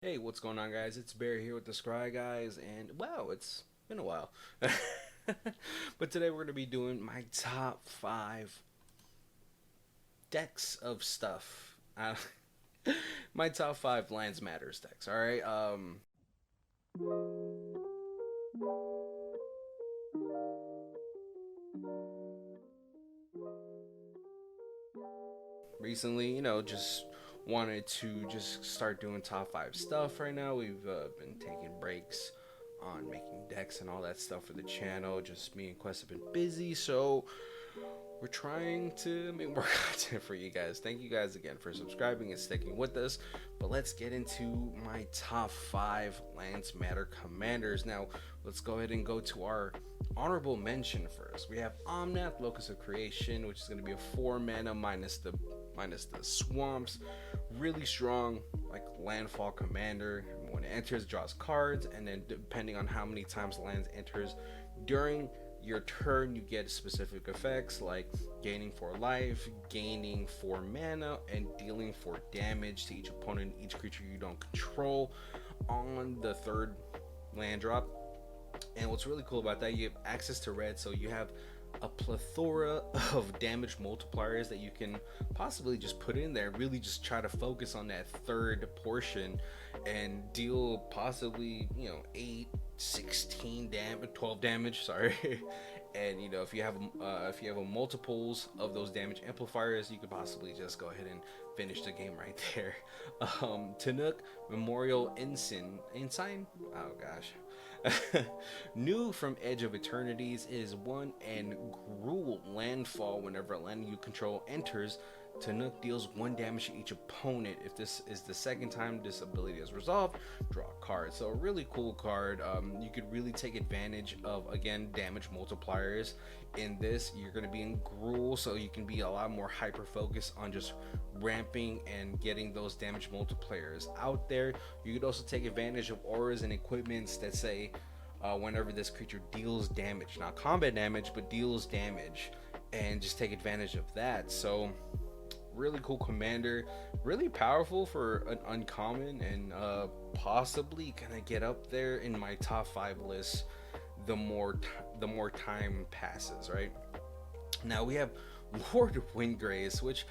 Hey, what's going on, guys? It's Bear here with the Scryguys, and wow, it's been a while. But today we're going to be doing my top five decks of stuff. My top five Lands Matters decks. All right. Recently, just wanted to just start doing top five stuff. Right now, we've been taking breaks on making decks and all that stuff for the channel. Just me and Quest have been busy, so we're trying to make more content for you guys. Thank you guys again for subscribing and sticking with us. But let's get into my top five Lands Matter commanders. Now, let's go ahead and go to our honorable mention first. We have Omnath, Locus of Creation, which is going to be a 4 mana minus the swamps. Really strong, like landfall commander. When it enters, draws cards, and then depending on how many times lands enters during your turn, you get specific effects like gaining 4 life, gaining 4 mana, and dealing 4 damage to each opponent, each creature you don't control on the third land drop. And what's really cool about that, you have access to red, so you have a plethora of damage multipliers that you can possibly just put in there. Really just try to focus on that third portion and deal possibly 8, 16 damage, 12 damage, sorry. And if you have a multiples of those damage amplifiers, you could possibly just go ahead and finish the game right there. Tanuk Memorial Ensign, oh gosh. New from Edge of Eternities is 1 and Gruel landfall. Whenever a land you control enters, Tanuk deals 1 damage to each opponent. If this is the second time this ability is resolved, draw a card. So a really cool card. You could really take advantage of, again, damage multipliers. In this, you're going to be in Gruel, so you can be a lot more hyper focused on just ramping and getting those damage multipliers out there. You could also take advantage of auras and equipments that say whenever this creature deals damage, not combat damage, but deals damage, and just take advantage of that. So really cool commander, really powerful for an uncommon, and possibly gonna get up there in my top 5 list the more time passes. Right now we have Lord Windgrace, which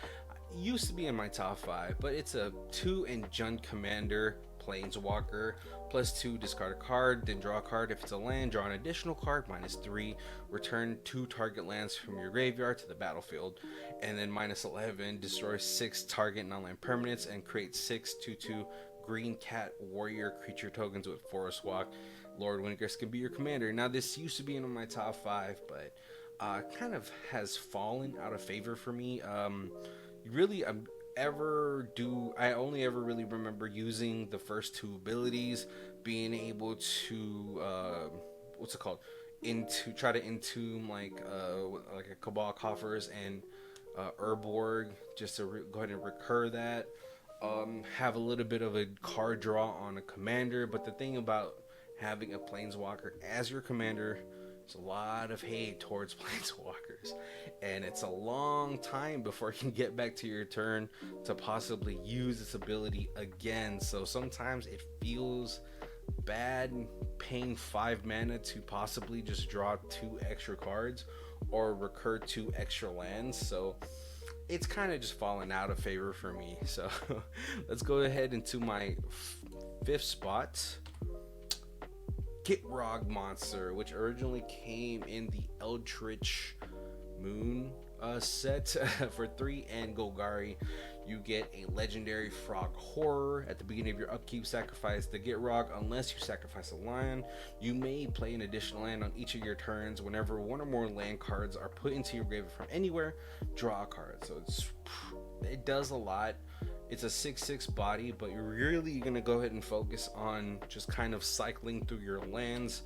used to be in my top 5, but it's a 2 and Jund commander planeswalker. +2, discard a card, then draw a card. If it's a land, draw an additional card. -3, return 2 target lands from your graveyard to the battlefield. And then -11, destroy 6 target non-land permanents and create 6 2/2 green cat warrior creature tokens with forest walk. Lord Windgrace can be your commander. Now, this used to be in my top 5, but kind of has fallen out of favor for me. Really, I only ever really remember using the first 2 abilities, being able to what's it called, into try to entomb like a Cabal Coffers and Urborg, just to go ahead and recur that. Have a little bit of a card draw on a commander, but the thing about having a planeswalker as your commander, there's a lot of hate towards planeswalkers, and it's a long time before you can get back to your turn to possibly use this ability again. So sometimes it feels bad paying 5 mana to possibly just draw 2 extra cards or recur 2 extra lands. So it's kind of just fallen out of favor for me. So let's go ahead into my 5th spot. Gitrog Monster, which originally came in the Eldritch Moon set for 3 and Golgari. You get a legendary frog horror. At the beginning of your upkeep, sacrifice the Gitrog unless you sacrifice a land. You may play an additional land on each of your turns. Whenever 1 or more land cards are put into your graveyard from anywhere, draw a card. So it does a lot. It's a 6/6 body, but you're really gonna go ahead and focus on just kind of cycling through your lands.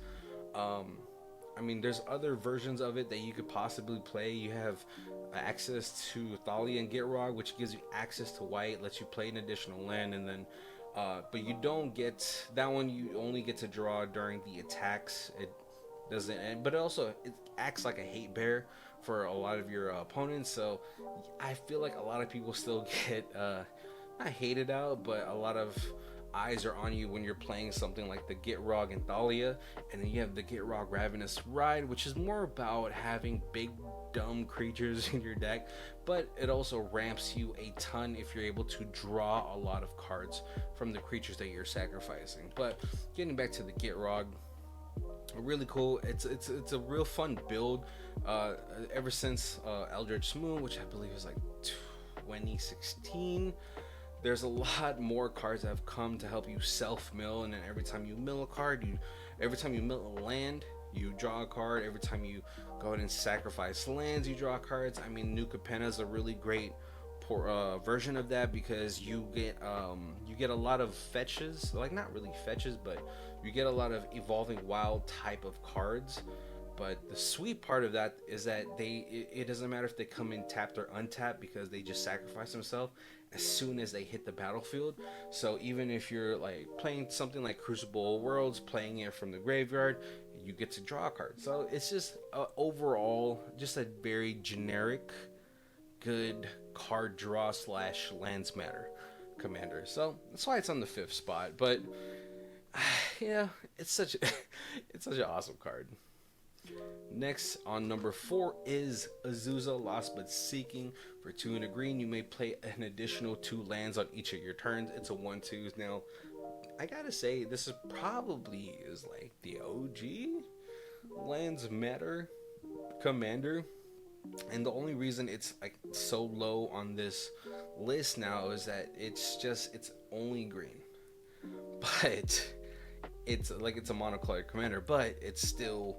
I mean, there's other versions of it that you could possibly play. You have access to Thalia and Gitrog, which gives you access to white, lets you play an additional land, and then but you don't get that one. You only get to draw during the attacks. It doesn't end, but it acts like a hate bear for a lot of your opponents. So I feel like a lot of people still get not hated out, but a lot of eyes are on you when you're playing something like the Gitrog and Thalia, and then you have the Gitrog Ravenous Ride, which is more about having big dumb creatures in your deck, but it also ramps you a ton if you're able to draw a lot of cards from the creatures that you're sacrificing. But getting back to the Gitrog, really cool. It's a real fun build. Ever since Eldritch Moon, which I believe is like 2016, there's a lot more cards that have come to help you self-mill, and then every time you mill a card, every time you mill a land, you draw a card. Every time you go ahead and sacrifice lands, you draw cards. I mean, New Capenna is a really great version of that, because you get a lot of fetches, like not really fetches, but you get a lot of evolving wild type of cards. But the sweet part of that is that it doesn't matter if they come in tapped or untapped, because they just sacrifice themselves as soon as they hit the battlefield. So even if you're like playing something like Crucible Worlds, playing it from the graveyard, you get to draw a card. So it's just overall just a very generic, good card draw / lands matter commander. So that's why it's on the 5th spot. But yeah, it's such an awesome card. Next on number 4 is Azusa, Lost But Seeking. For 2 and a green, you may play an additional 2 lands on each of your turns. It's a 1/2. Now, I gotta say, this is probably like the OG lands matter commander, and the only reason it's like so low on this list now is that it's only green, but it's a monocolored commander, but it's still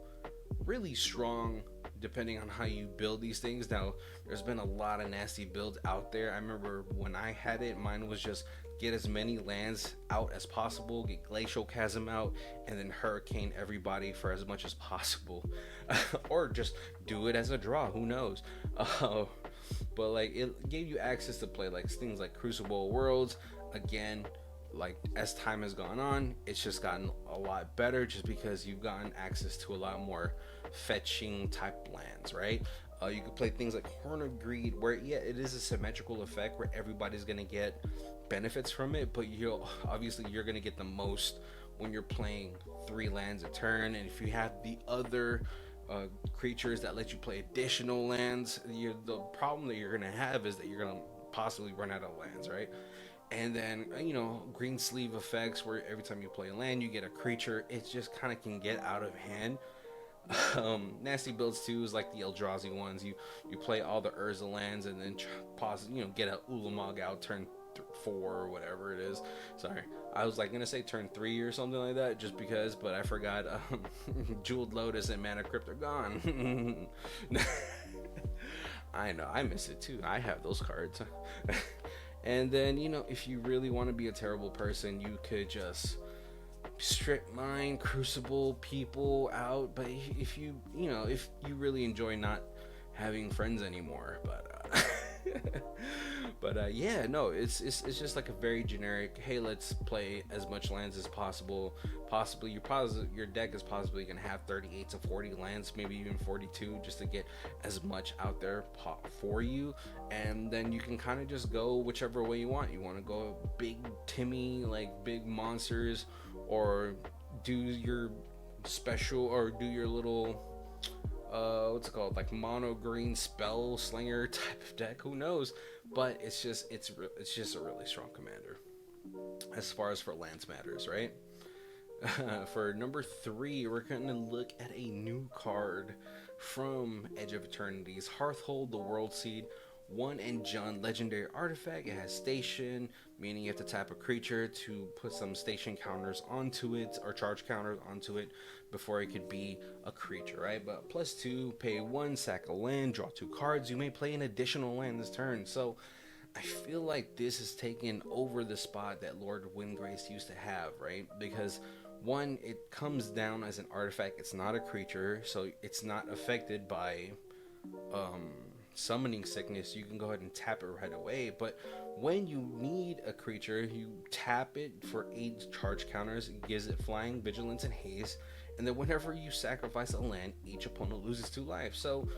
really strong depending on how you build these things. Now, there's been a lot of nasty builds out there. I remember when I had it, mine was just get as many lands out as possible, get Glacial Chasm out, and then Hurricane everybody for as much as possible. Or just do it as a draw, who knows. But like, it gave you access to play like things like Crucible Worlds. Again, like as time has gone on, it's just gotten a lot better, just because you've gotten access to a lot more fetching type lands, right? You could play things like Horn of Greed, where it is a symmetrical effect where everybody's gonna get benefits from it, but you're gonna get the most when you're playing 3 lands a turn. And if you have the other creatures that let you play additional lands, the problem that you're gonna have is that you're gonna possibly run out of lands, right? And then, green sleeve effects, where every time you play a land, you get a creature. It just kind of can get out of hand. Nasty builds too is like the Eldrazi ones. You play all the Urza lands, and then get a Ulamog out turn 4 or whatever it is. Sorry, I was like gonna say turn 3 or something like that, just because, but I forgot. Jeweled Lotus and Mana Crypt are gone. I know, I miss it too. I have those cards. And then, if you really want to be a terrible person, you could just strip mine Crucible people out. But if you really enjoy not having friends anymore, yeah, no, it's just like a very generic, hey, let's play as much lands as possible. Possibly your deck is possibly gonna have 38 to 40 lands, maybe even 42, just to get as much out there for you. And then you can kind of just go whichever way you want. You want to go big Timmy, like big monsters, or do your special, or do your little what's it called, like mono green spell slinger type of deck, who knows. But it's just a really strong commander as far as for lands matters, right? For number 3, we're going to look at a new card from Edge of Eternity's Hearththull, the Worldseed. 1 and Jund legendary artifact. It has station, meaning you have to tap a creature to put some station counters onto it, or charge counters onto it, before it could be a creature, right? But +2, pay 1, sack a land, draw 2 cards. You may play an additional land this turn. So I feel like this is taking over the spot that Lord Windgrace used to have, right? Because 1, it comes down as an artifact. It's not a creature, so it's not affected by summoning sickness. You can go ahead and tap it right away. But when you need a creature, you tap it for 8 charge counters. It gives it flying, vigilance, and haste. And then whenever you sacrifice a land, each opponent loses 2 life. So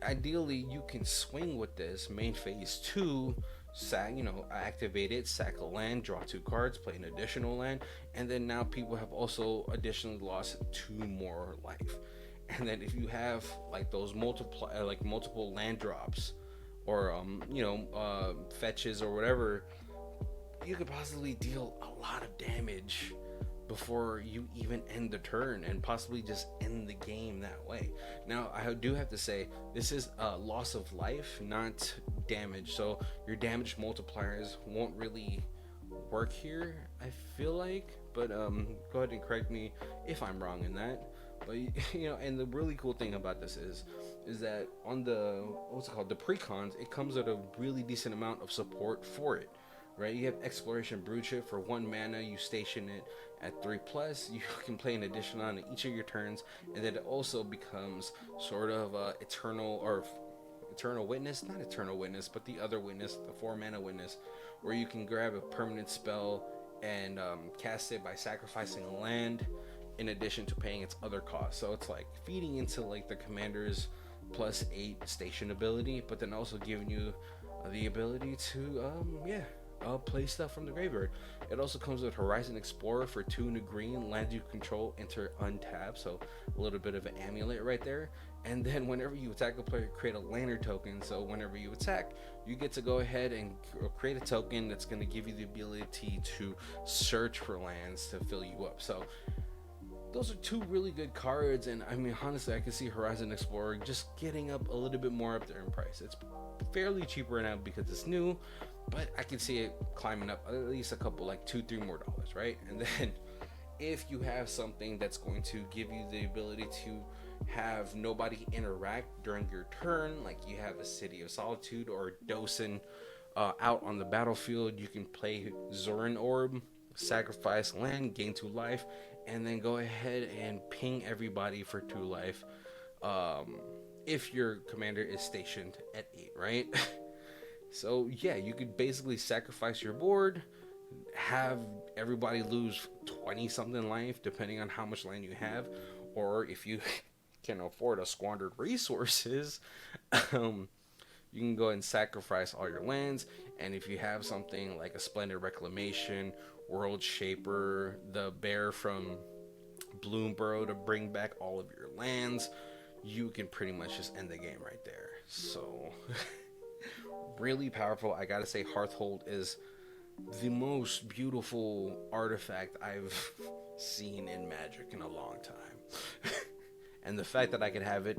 ideally, you can swing with this main phase 2 activate it, sack a land, draw 2 cards, play an additional land, and then now people have also additionally lost 2 more life. And then if you have like those multiple land drops, or fetches or whatever, you could possibly deal a lot of damage before you even end the turn, and possibly just end the game that way. Now, I do have to say, this is a loss of life, not damage, so your damage multipliers won't really work here, I feel like. But go ahead and correct me if I'm wrong in that. But and the really cool thing about this is that on the the precons, it comes with a really decent amount of support for it, right? You have Exploration Broodship for 1 mana. You station it at 3+. You can play an addition on each of your turns, and then it also becomes sort of Eternal Witness, not Eternal Witness, but the other witness, the 4 mana witness, where you can grab a permanent spell and cast it by sacrificing a land, in addition to paying its other costs. So it's like feeding into like the commander's +8 station ability, but then also giving you the ability to play stuff from the graveyard. It also comes with Horizon Explorer for 2 in the green. Lands you control enter untapped, so a little bit of an amulet right there. And then whenever you attack a player, create a lantern token. So whenever you attack, you get to go ahead and create a token that's going to give you the ability to search for lands to fill you up. So those are 2 really good cards, and I mean, honestly, I can see Horizon Explorer just getting up a little bit more up there in price. It's fairly cheap right now because it's new, but I can see it climbing up at least a couple, like $2-3 more, right? And then if you have something that's going to give you the ability to have nobody interact during your turn, like you have a City of Solitude or Dosen out on the battlefield, you can play Zoran Orb, sacrifice land, gain 2 life, and then go ahead and ping everybody for 2 life if your commander is stationed at 8, right? So yeah, you could basically sacrifice your board, have everybody lose 20 something life depending on how much land you have, or if you can afford a squandered resources, you can go and sacrifice all your lands. And if you have something like a Splendid Reclamation, World Shaper, the bear from Bloomburrow to bring back all of your lands, you can pretty much just end the game right there. So really powerful. I gotta say, Hearththull is the most beautiful artifact I've seen in Magic in a long time. And the fact that I could have it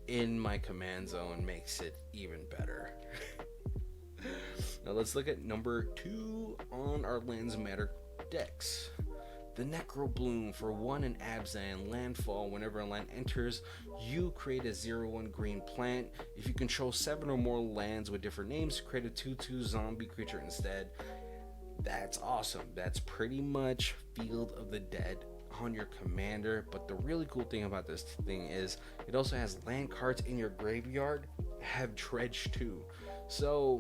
in my command zone makes it even better. Now let's look at number 2 on our Lands Matter decks. The Necrobloom for 1 in Abzan. Landfall. Whenever a land enters, you create a 0/1 green plant. If you control 7 or more lands with different names, create a 2/2 zombie creature instead. That's awesome. That's pretty much Field of the Dead on your commander. But the really cool thing about this thing is it also has land cards in your graveyard have Dredge too. So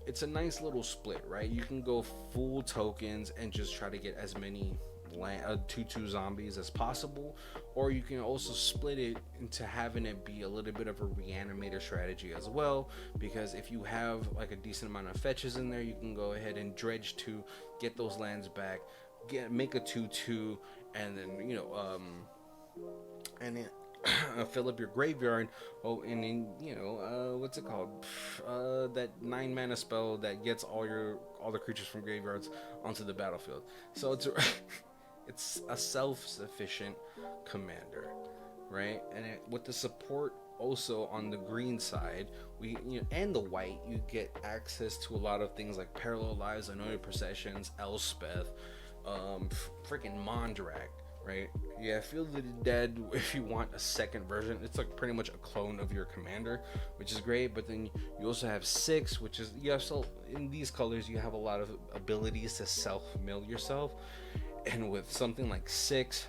it's a nice little split, right? You can go full tokens and just try to get as many 2/2 zombies as possible, or you can also split it into having it be a little bit of a reanimator strategy as well, because if you have like a decent amount of fetches in there, you can go ahead and Dredge to get those lands back, make a 2/2, and then fill up your graveyard. Oh, and then what's it called, that 9 mana spell that gets all the creatures from graveyards onto the battlefield. So it's a self-sufficient commander, right? And with the support also on the green side, and the white, you get access to a lot of things like Parallel Lives, Anointed Processions, Elspeth, freaking Mondrak, right? Yeah, Field of the Dead, if you want a second version, it's like pretty much a clone of your commander, which is great. But then you also have 6, which is, so in these colors you have a lot of abilities to self-mill yourself. And with something like 6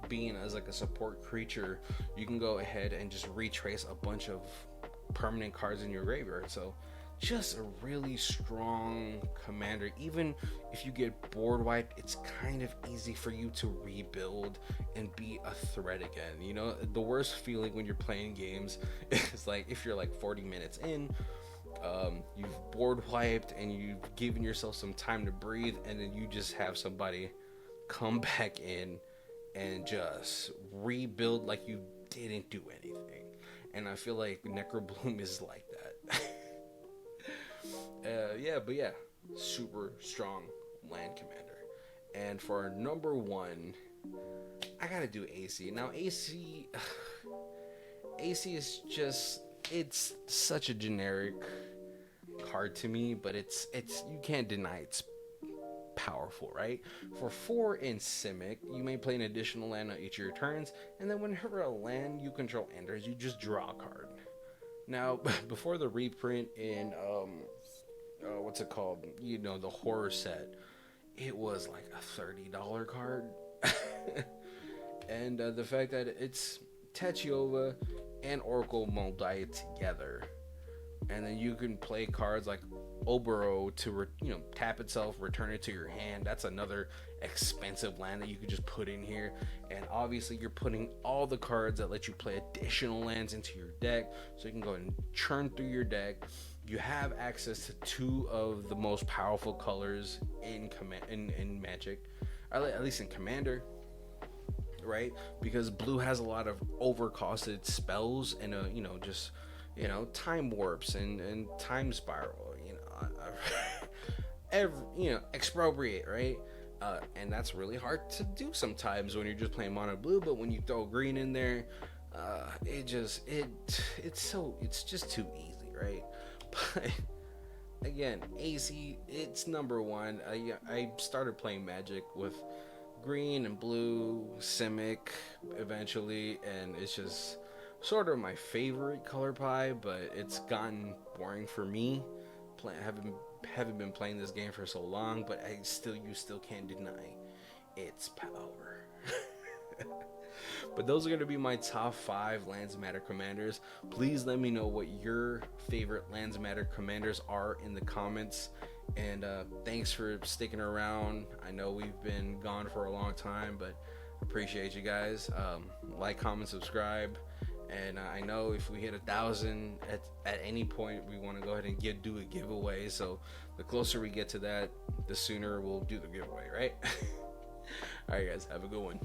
being as like a support creature, you can go ahead and just retrace a bunch of permanent cards in your graveyard. So just a really strong commander. Even if you get board wiped, it's kind of easy for you to rebuild and be a threat again. The worst feeling when you're playing games is like if you're like 40 minutes in you've board wiped and you've given yourself some time to breathe, and then you just have somebody come back in and just rebuild like you didn't do anything. And I feel like Necrobloom is like that. Yeah, super strong land commander. And for number one, I gotta do Aesi. Now Aesi is just, it's such a generic card to me, but it's you can't deny it's powerful, right? For 4 in Simic, you may play an additional land on each of your turns, and then whenever a land you control enters, you just draw a card. Now, before the reprint in what's it called? You know, the horror set, it was like a $30 card. And the fact that it's Tachiova and Oracle multi together, and then you can play cards like Obero to tap itself, return it to your hand. That's another expensive land that you could just put in here. And obviously you're putting all the cards that let you play additional lands into your deck, so you can go and churn through your deck. You have access to 2 of the most powerful colors in Magic, at least in Commander, right? Because blue has a lot of overcosted spells and just time warps and time spiral, expropriate, right? And that's really hard to do sometimes when you're just playing mono blue, but when you throw green in there, it's just too easy, right? But again, Aesi, it's number one. I started playing Magic with green and blue, Simic eventually, and it's just sort of my favorite color pie, but it's gotten boring for me. Haven't been playing this game for so long, but you still can't deny its power. But those are going to be my top 5 Lands Matter commanders. Please let me know what your favorite Lands Matter commanders are in the comments. And thanks for sticking around. I know we've been gone for a long time, but appreciate you guys. Like, comment, subscribe. And I know if we hit 1,000 at any point, we want to go ahead and do a giveaway. So the closer we get to that, the sooner we'll do the giveaway, right? All right, guys, have a good one.